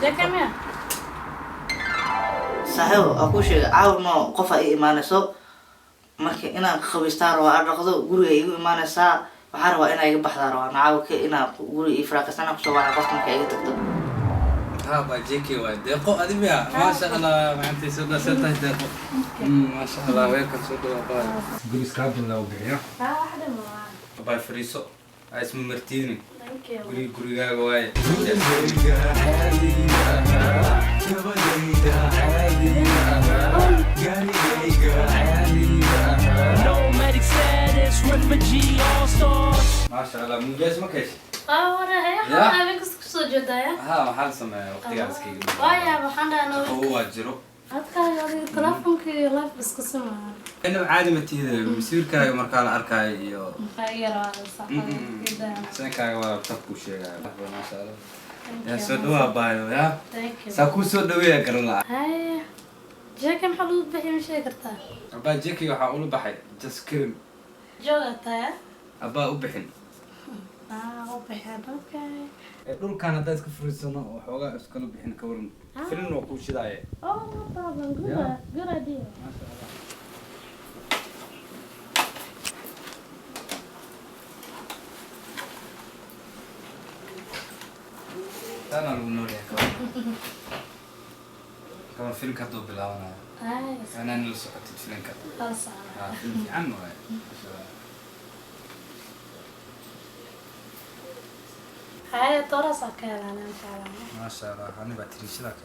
جاكمية صحيح أكو شيء عاونو قفا إيمان سو marka inaan khabiistaan waa dhaqdo guriga igu imaanaysa waxa rabaa inaan iga baxdaan waa naawka inaan guriga ifraaqsan ku soo waxa qofka ka iga tagto ها باجيكي وديقو ادميا ما شاء الله ما انت سودا سنتي ديقو ما شاء الله ويلك سودا باي قولي سكاب ولا وقعيا واحدة ما باي فريسو اسمه مرتيني ثانك قولي قولي واي ما شاء الله مو جاهز ما كيش ورا هي أنا بس كسر جدايا ها محل سمع وقتي قاعد سكيل وايا بحنا أنا هو جرو هذا هذا تلفون كي لايف بس كسر انه عادي ما تيجي مسيركا مركان اركاي iyo خير هذا صح جدا سنكا waa tabku sheegay ma sha Allah ya soo dhawa baayo ya ثانك يو saa ku soo dhaweeya garan la هاي جاكم حلو بحي مش كرتا aba jeki waxa uu baxay just kirim جوتا aba u bixin وبحي اوكي dhulkan hadda iska furiisano oo xoogaa iskala bixin ka waran filin oo ku shidaaye طبعا good idea ma sha Allah أنا النور يا كمان كمان فيلم كاتو بلاونا هاي أنا اللي سقطت فيلم كاتو خلاص فيلم عنه هاي هاي ترى سكر أنا إن شاء الله ما شاء الله أنا بتريش لك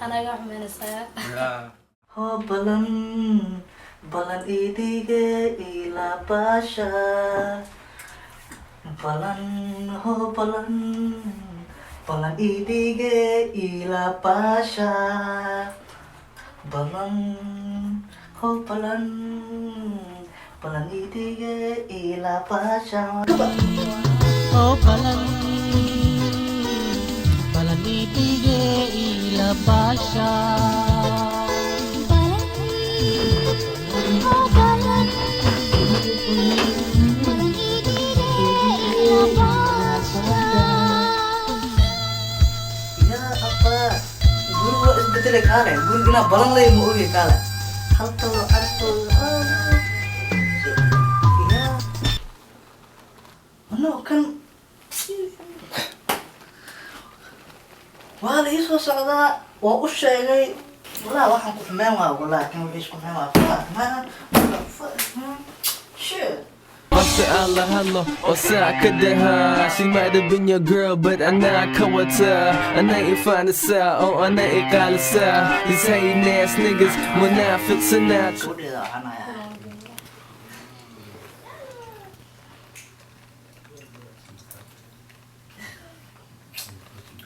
أنا قاعد من الساعة يا ho balan idige ila pasha balan idige ila pasha balan idige ila pasha Oh balan itige ila pasha ya apa guru isbedel kale guru gina balan lay mo ugi kale halto arto ya ano kan wala iso socda waa u sheegay wala waxaan ku xumaan waa wala kan wixii isku xumaan waa shit Allah hello, wasa kadaha. She might have been your girl, but ana kawata. Ana ifanasa, oh ana iqalasa. These hating ass niggas, munafiqs and that. Sudah anak ya.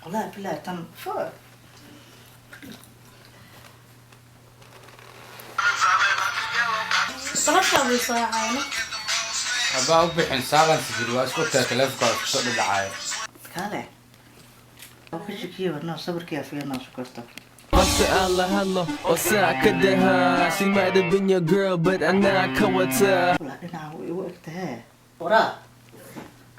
Wala bila tam fuck. طلعت أبي ساعة أنا أبا أبي حين ساعة سجل وأسكت تلفك وأسكت دعاية Kale. Aku ciki warna sabar kia fiana sukarta. Wasa Allah hello, wasa kadaha. She might have been your girl, but ana kawata. Wala dina aku ibu ekte. Ora.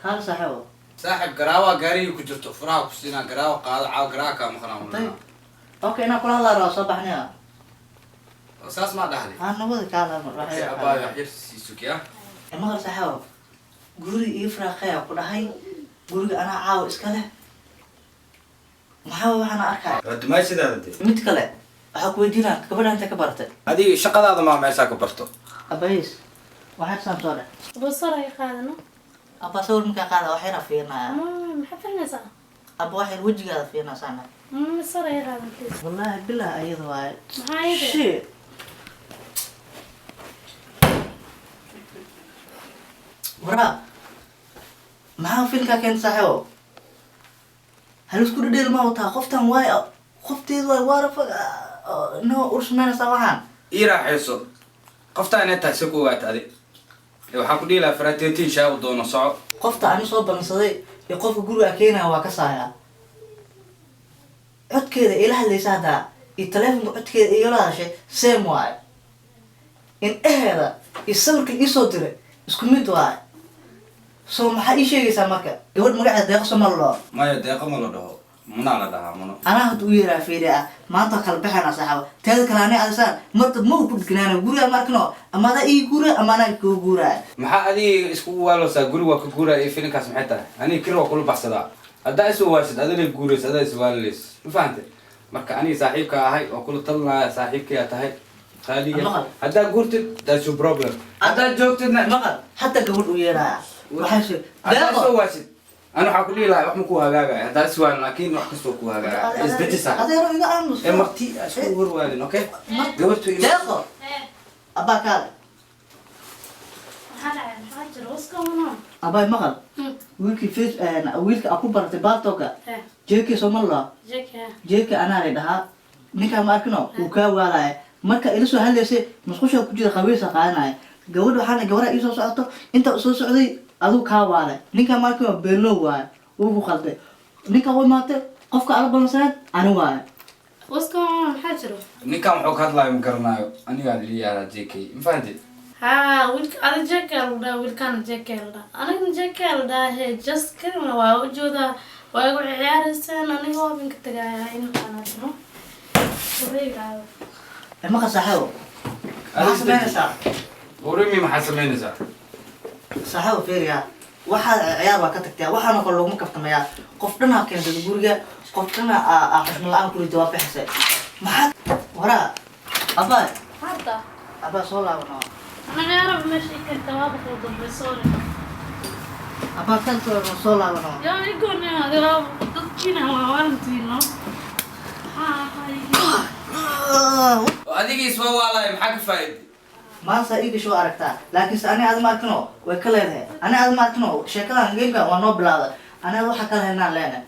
Kal sahaw. صاحب قراوة قاري كجرت فراق سينا قراوة قاعد عاو قراكا مخنا طيب. Oke, nak pulang lah rasa bahnya. أساس ما دهلي Anu boleh kalah merah. أبا يحير سيسوك يا Emang harus sahaw. Guri ifra kaya aku dah hai. Guri anak aw iskale. Maxaa waxaan arkay ما سيدا mid kale waxa ku weydiinaa gabadha inta ka bartay هذه شقة هذا ما مساك برتو abays waxaad saamsooda بصرة يا خالنا aba sawir markaa qaada waxay rafiinaa ما حفلنا ساعة aba waxay wajigaada fiinaa saana بصرة يا خالنا بليز wallahi bilaa ayada waaye معايا ده shit waraa maxaa filkaa keenta saaxiibo hal isku dhedheel ma wataa qoftan waay qofteedu waay waarafag noo ursumeynaysaa waxaan إيرا حيصل قفتا أنا تحسكوا وقت هذه لو حكوا لها فراتيتين شاو دون صعب qofta ani soo ballansaday iyo qofka guriga keenaya waa ka saayaa codkeeda ila hadlaysa haddaa iyo taleefonka codkeeda igala hadashay same waaye in eheeda iyo sawirka iisoo diray isku mid waaye soo maxaa ii sheegaysaa marka gabadh magaceeda deeqo soo ma loo maya deeqo ma la dhaho munaa la dhahaa muno anaa hadda u yeeraa fiiri ah maanta kala baxayna saaxiibo teeda kale anay adisaan marta ma ku dhignaana guriga markano ama ada ii guura ama anaa kuu guuraa maxaa adiga isku waaloosaa guri waa ka guuraa iyo filinkaas maxay tahay aniga kir waa kula baxsadaa haddaa is waashid adina guurays adaa is waalilays ma fahantay marka aniga saaxiibka ahay oo kula talinaya saaxiibkaya tahay qaaliga haddaa guurtid that's your problem haddaa joogtidna maqal hatta gabadh u yeeraa waxaa haddaa soo waashid أنا حقول لها وح مكو هجاجة هذا سؤال لكن وح كسو كو هجاجة إزدجسا هذا رأيي أمس مرتي أشكو وروالين أوكي قبلت دقيقة أبا كذا هلا حاجة روسكا أبا مقل ويلك فيس ويلك أكو برتبات توكا جيكي سومالله جيكي أنا ردها نكا ماركنو وكاوالا marka ila soo haleesay masqusha ku jira qabiisa qaanay gabadh waxaana gabadha ii soo socoto inta soo socday aduu ka waale ninka markii beelo waay uu ku qalday ninka way maatay qofka ala balsan ani waay وسكا حاجة ninkan wuxuu ka hadlayo ma garanayo aniga liyaa JK ma fahanti ها ويلك أنا جاكل ده ويلكان جاكل ده أنا جاكل ده هي just كلمة وجودها ويقول عيار السنة أنا هو بينك تجاه إنه أنا شنو وريقة ما قصحوا ما صار ورمي ما حسمينسا صحوا فيريا waxaad ciyaar waa ka tagtay waxaana qol lagu kaftamaya qofdana keentay guriga qofdana xishma la'aan ku jawaab bixisay maxaa wara aba هذا aba soo laabano أنا أعرف ماشي كنت واضح وضبصوني aba kan soo laabano يا يقول هذا تطكينا ووالدينا adiga isma waalay maxaa ka faa'iiday maanta iga soo aragtaa laakiin ani aad markano way ka leedahay ani aad markano sheekadan geemka waa noo bilaawday ani waxa kala heynaa leena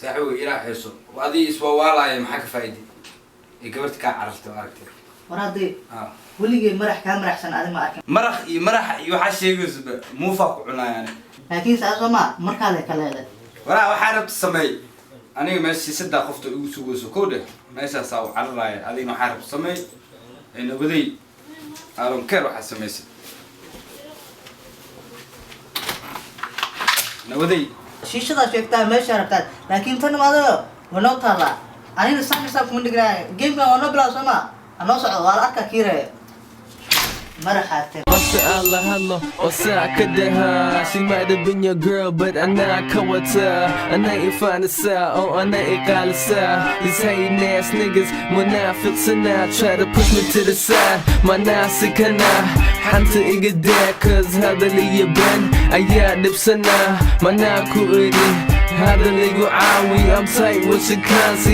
saaxiibo ilaa xiiso adiga isma waalay maxaa ka faa'iiday ee gabarta ka carartay aragtay waraadii weligii marax ka maraxsan aad ma arkin marax iyo waxa sheegaysa muufa ku cunayaan laakiin saasoo ma markaa la kala leedahay waraa waxa rabta sameey aniga meeshii saddex qofta ugu sugayso koodhe meeshaas aa cararaaya adigna waxaa rabta sameey ee nabaday aaron keer waxaa samaysay nabaday shiishada sheegtaa meesha rabtaa laakiin tan maado wanoo taala anina saamisa kuma dhignaa geemka waa noo bilaw sama anoo socdo waa la arkaa kiire maraxaate Allah hello, wasa kadaha. She might have been your girl, but I'm not kawata. I'm not your fanasa, oh, I'm not your kalasa. These hating ass niggas, when I feel sana, try to push me to the side. My nasa kana, hanta igada, cause hadali ya ban, ayadib sana, my naku iri, hadali gu awi, I'm tight with your kansi.